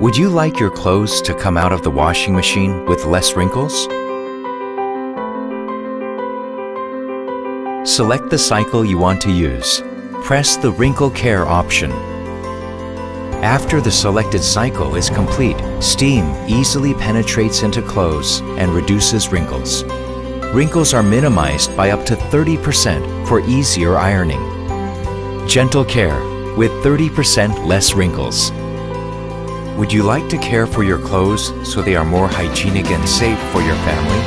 Would you like your clothes to come out of the washing machine with less wrinkles? Select the cycle you want to use. Press the Wrinkle Care option. After the selected cycle is complete, steam easily penetrates into clothes and reduces wrinkles. Wrinkles are minimized by up to 30% for easier ironing. Gentle care with 30% less wrinkles. Would you like to care for your clothes so they are more hygienic and safe for your family?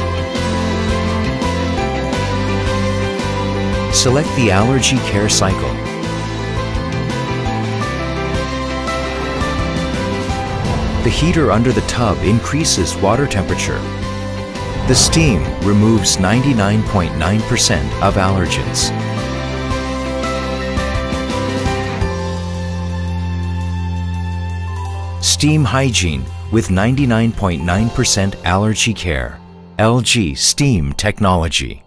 Select the Allergy Care cycle. The heater under the tub increases water temperature. The steam removes 99.9% of allergens. Steam hygiene with 99.9% allergy care. LG Steam technology.